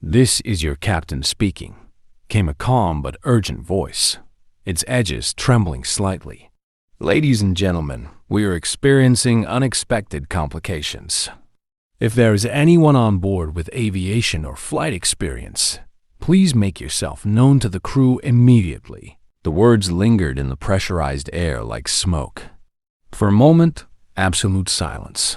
"This is your captain speaking," came a calm but urgent voice, its edges trembling slightly. "Ladies and gentlemen, we are experiencing unexpected complications. If there is anyone on board with aviation or flight experience, please make yourself known to the crew immediately." The words lingered in the pressurized air like smoke. For a moment, absolute silence.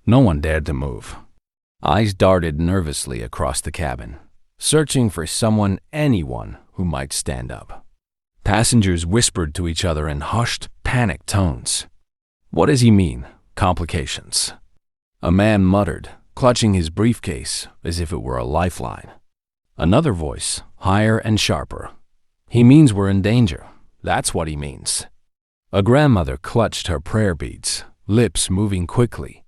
No one dared to move. Eyes darted nervously across the cabin, searching for anyone who might stand up. Passengers whispered to each other in hushed, panicked tones. "What does he mean, complications?" A man muttered, clutching his briefcase as if it were a lifeline. Another voice, higher and sharper. "He means we're in danger. That's what he means." A grandmother clutched her prayer beads, lips moving quickly.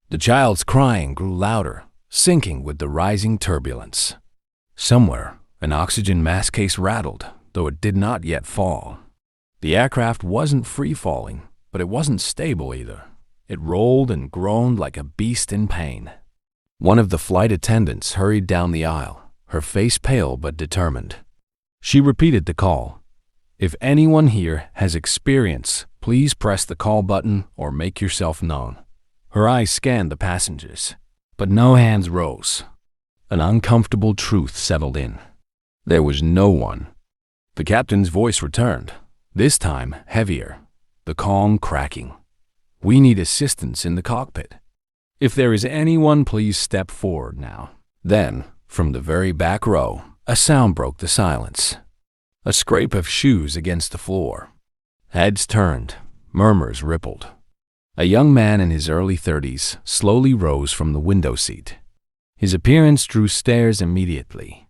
The child's crying grew louder, sinking with the rising turbulence. Somewhere, an oxygen mask case rattled, though it did not yet fall. The aircraft wasn't free-falling, but it wasn't stable either. It rolled and groaned like a beast in pain. One of the flight attendants hurried down the aisle, her face pale but determined. She repeated the call. "If anyone here has experience, please press the call button or make yourself known." Her eyes scanned the passengers, but no hands rose. An uncomfortable truth settled in. There was no one. The captain's voice returned, this time heavier, the calm cracking. "We need assistance in the cockpit. If there is anyone, please step forward now." Then, from the very back row, a sound broke the silence. A scrape of shoes against the floor. Heads turned, murmurs rippled. A young man in his early 30s slowly rose from the window seat. His appearance drew stares immediately.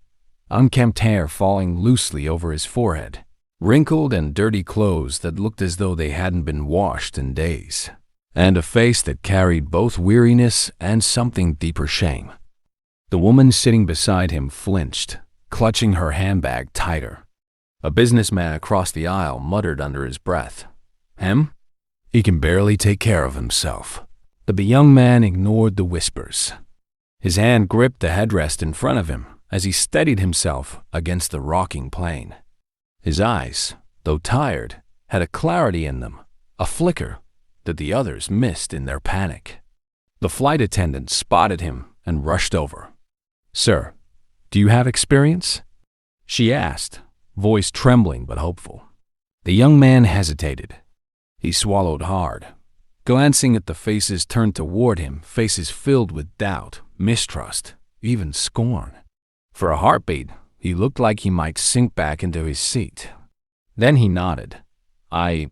Unkempt hair falling loosely over his forehead, wrinkled and dirty clothes that looked as though they hadn't been washed in days, and a face that carried both weariness and something deeper shame. The woman sitting beside him flinched, clutching her handbag tighter. A businessman across the aisle muttered under his breath, "Him? He can barely take care of himself." But the young man ignored the whispers. His hand gripped the headrest in front of him as he steadied himself against the rocking plane. His eyes, though tired, had a clarity in them, a flicker that the others missed in their panic. The flight attendant spotted him and rushed over. "Sir, do you have experience?" she asked, voice trembling but hopeful. The young man hesitated. He swallowed hard, glancing at the faces turned toward him, faces filled with doubt, mistrust, even scorn. For a heartbeat, he looked like he might sink back into his seat. Then he nodded. I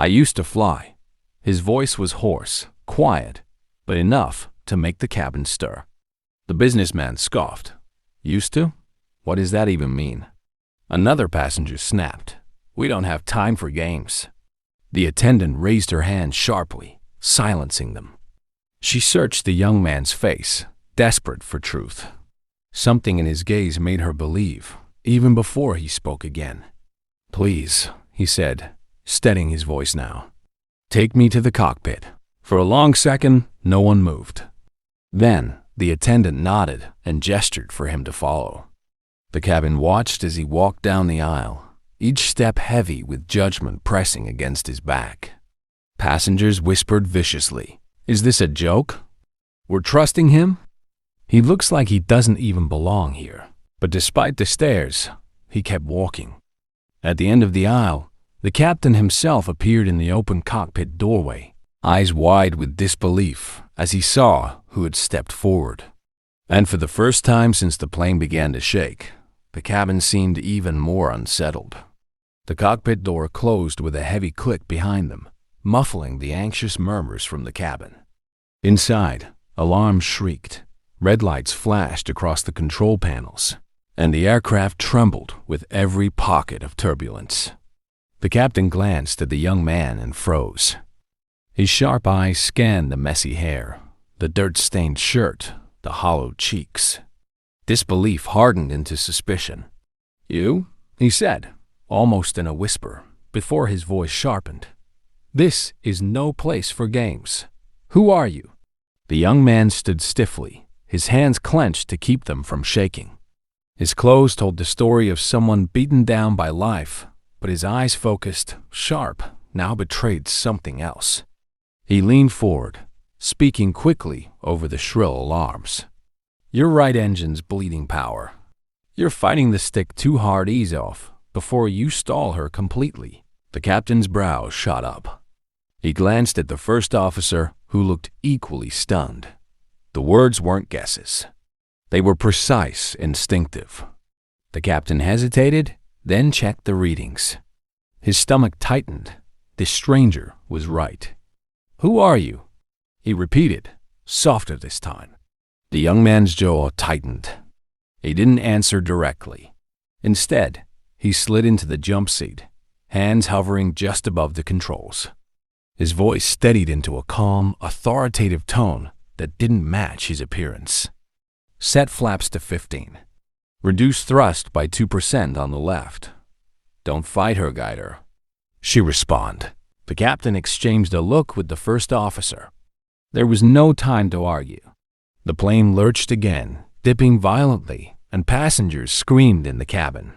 used to fly." His voice was hoarse, quiet, but enough to make the cabin stir. The businessman scoffed. "Used to? What does that even mean?" Another passenger snapped. "We don't have time for games." The attendant raised her hand sharply, silencing them. She searched the young man's face, desperate for truth. Something in his gaze made her believe, even before he spoke again. "Please," he said, steadying his voice now. "Take me to the cockpit." For a long second, no one moved. Then, the attendant nodded and gestured for him to follow. The cabin watched as he walked down the aisle, each step heavy with judgment pressing against his back. Passengers whispered viciously, "Is this a joke? We're trusting him? He looks like he doesn't even belong here." But despite the stares, he kept walking. At the end of the aisle, the captain himself appeared in the open cockpit doorway, eyes wide with disbelief as he saw who had stepped forward. And for the first time since the plane began to shake, the cabin seemed even more unsettled. The cockpit door closed with a heavy click behind them, muffling the anxious murmurs from the cabin. Inside, alarms shrieked, red lights flashed across the control panels, and the aircraft trembled with every pocket of turbulence. The captain glanced at the young man and froze. His sharp eyes scanned the messy hair, the dirt-stained shirt, the hollowed cheeks. Disbelief hardened into suspicion. "You?" he said, almost in a whisper, before his voice sharpened. "This is no place for games. Who are you?" The young man stood stiffly, his hands clenched to keep them from shaking. His clothes told the story of someone beaten down by life, but his eyes, focused, sharp, now betrayed something else. He leaned forward, speaking quickly over the shrill alarms. "Your right engine's bleeding power. You're fighting the stick too hard. Ease off before you stall her completely." The captain's brow shot up. He glanced at the first officer, who looked equally stunned. The words weren't guesses. They were precise, instinctive. The captain hesitated, then checked the readings. His stomach tightened. This stranger was right. "Who are you?" he repeated, softer this time. The young man's jaw tightened. He didn't answer directly. Instead, he slid into the jump seat, hands hovering just above the controls. His voice steadied into a calm, authoritative tone that didn't match his appearance. "Set flaps to 15. Reduce thrust by 2% on the left. Don't fight her, guide her." She responded. The captain exchanged a look with the first officer. There was no time to argue. The plane lurched again, dipping violently, and passengers screamed in the cabin.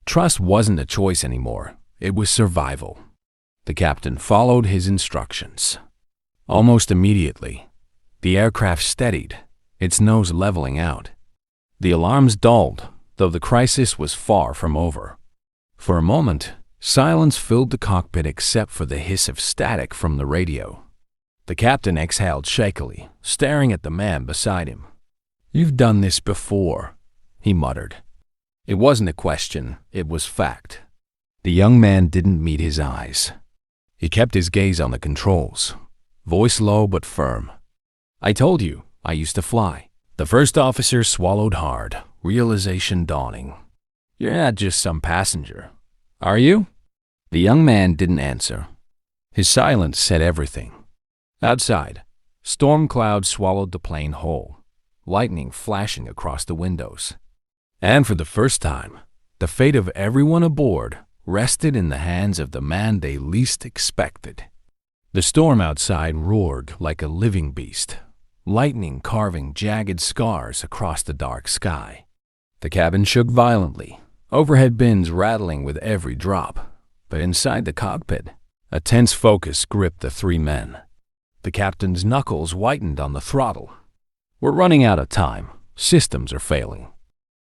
Trust wasn't a choice anymore. It was survival. The captain followed his instructions. Almost immediately, the aircraft steadied, its nose leveling out. The alarms dulled, though the crisis was far from over. For a moment, silence filled the cockpit except for the hiss of static from the radio. The captain exhaled shakily, staring at the man beside him. "You've done this before," he muttered. It wasn't a question, it was fact. The young man didn't meet his eyes. He kept his gaze on the controls, voice low but firm. "I told you, I used to fly." The first officer swallowed hard, realization dawning. "You're not just some passenger, are you?" The young man didn't answer. His silence said everything. Outside, storm clouds swallowed the plane whole, lightning flashing across the windows. And for the first time, the fate of everyone aboard rested in the hands of the man they least expected. The storm outside roared like a living beast, lightning carving jagged scars across the dark sky. The cabin shook violently, overhead bins rattling with every drop. But inside the cockpit, a tense focus gripped the three men. The captain's knuckles whitened on the throttle. "We're running out of time. Systems are failing.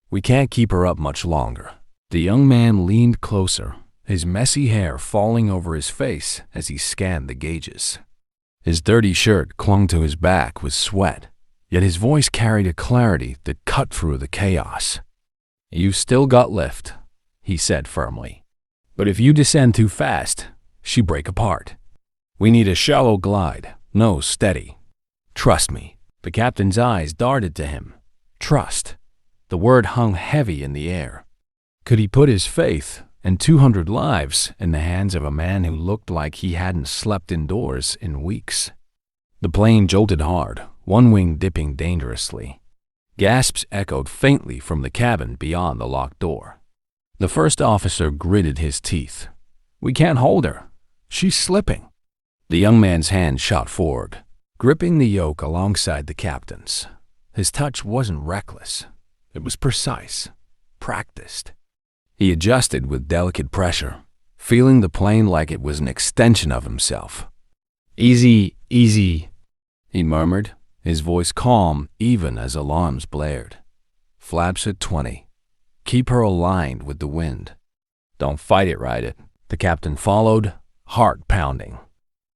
We can't keep her up much longer." The young man leaned closer, his messy hair falling over his face as he scanned the gauges. His dirty shirt clung to his back with sweat, yet his voice carried a clarity that cut through the chaos. "You've still got lift," he said firmly. "But if you descend too fast, she break apart. We need a shallow glide, nose steady. Trust me." The captain's eyes darted to him. Trust. The word hung heavy in the air. Could he put his faith and 200 lives in the hands of a man who looked like he hadn't slept indoors in weeks? The plane jolted hard, one wing dipping dangerously. Gasps echoed faintly from the cabin beyond the locked door. The first officer gritted his teeth. "We can't hold her. She's slipping." The young man's hand shot forward, gripping the yoke alongside the captain's. His touch wasn't reckless. It was precise, practiced. He adjusted with delicate pressure, feeling the plane like it was an extension of himself. "Easy, easy," he murmured, his voice calm even as alarms blared. "Flaps at 20. Keep her aligned with the wind. Don't fight it, ride it." The captain followed, heart pounding.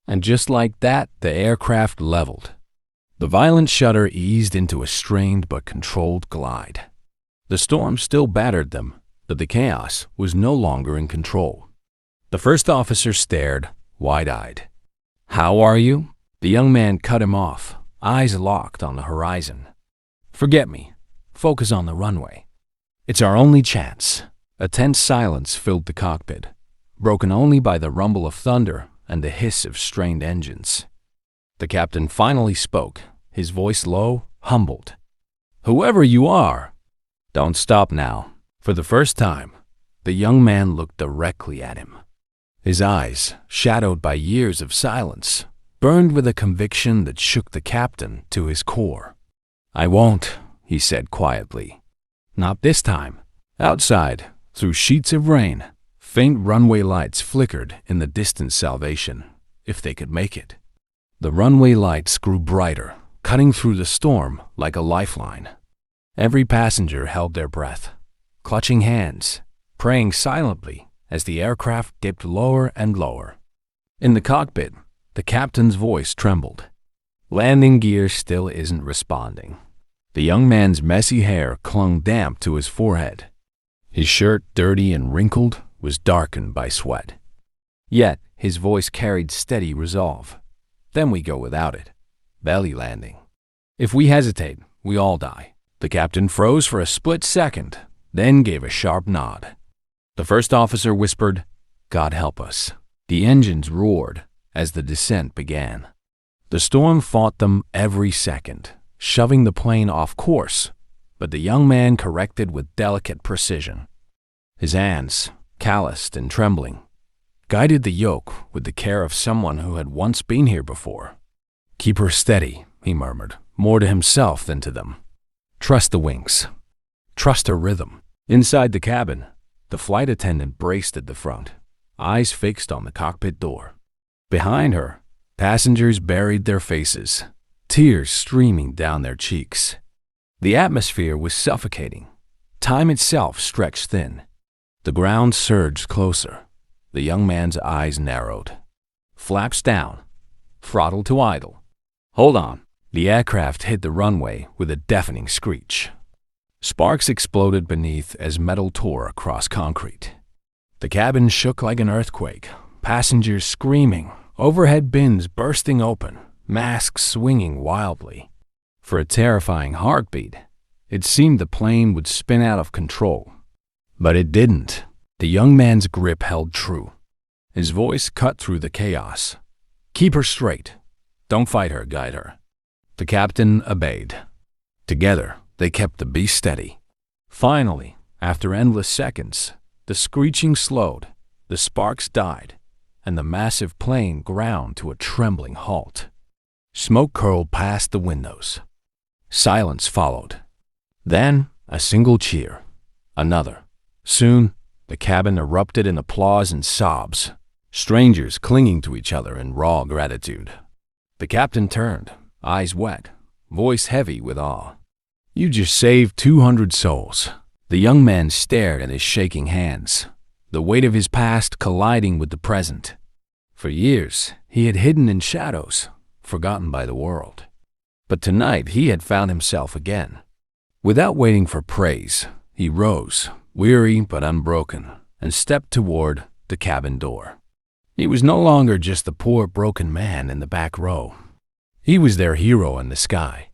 And just like that, the aircraft leveled. The violent shudder eased into a strained but controlled glide. The storm still battered them, but the chaos was no longer in control. The first officer stared, wide-eyed. "How are you?" The young man cut him off, eyes locked on the horizon. "Forget me. Focus on the runway. It's our only chance." A tense silence filled the cockpit, broken only by the rumble of thunder and the hiss of strained engines. The captain finally spoke, his voice low, humbled. "Whoever you are, don't stop now." For the first time, the young man looked directly at him. His eyes, shadowed by years of silence, burned with a conviction that shook the captain to his core. "I won't," he said quietly. Not this time. Outside, through sheets of rain, faint runway lights flickered in the distant salvation, if they could make it. The runway lights grew brighter, cutting through the storm like a lifeline. Every passenger held their breath, clutching hands, praying silently as the aircraft dipped lower and lower. In the cockpit, the captain's voice trembled. Landing gear still isn't responding. The young man's messy hair clung damp to his forehead. His shirt, dirty and wrinkled, was darkened by sweat. Yet his voice carried steady resolve. Then we go without it. Belly landing. If we hesitate, we all die. The captain froze for a split second, then gave a sharp nod. The first officer whispered, "God help us." The engines roared as the descent began. The storm fought them every second, shoving the plane off course, but the young man corrected with delicate precision. His hands, calloused and trembling, guided the yoke with the care of someone who had once been here before. "Keep her steady," he murmured, more to himself than to them. "Trust the wings. Trust her rhythm." Inside the cabin, the flight attendant braced at the front, eyes fixed on the cockpit door. Behind her, passengers buried their faces, tears streaming down their cheeks. The atmosphere was suffocating. Time itself stretched thin. The ground surged closer. The young man's eyes narrowed. Flaps down. Throttle to idle. Hold on. The aircraft hit the runway with a deafening screech. Sparks exploded beneath as metal tore across concrete. The cabin shook like an earthquake, passengers screaming, overhead bins bursting open, masks swinging wildly. For a terrifying heartbeat, it seemed the plane would spin out of control. But it didn't. The young man's grip held true. His voice cut through the chaos. "Keep her straight. Don't fight her, guide her." The captain obeyed. Together, they kept the beast steady. Finally, after endless seconds, the screeching slowed, the sparks died, and the massive plane ground to a trembling halt. Smoke curled past the windows. Silence followed. Then, a single cheer. Another. Soon, the cabin erupted in applause and sobs, strangers clinging to each other in raw gratitude. The captain turned, eyes wet, voice heavy with awe. "You just saved 200 souls." The young man stared at his shaking hands, the weight of his past colliding with the present. For years, he had hidden in shadows, forgotten by the world. But tonight he had found himself again. Without waiting for praise, he rose, weary but unbroken, and stepped toward the cabin door. He was no longer just the poor broken man in the back row. He was their hero in the sky.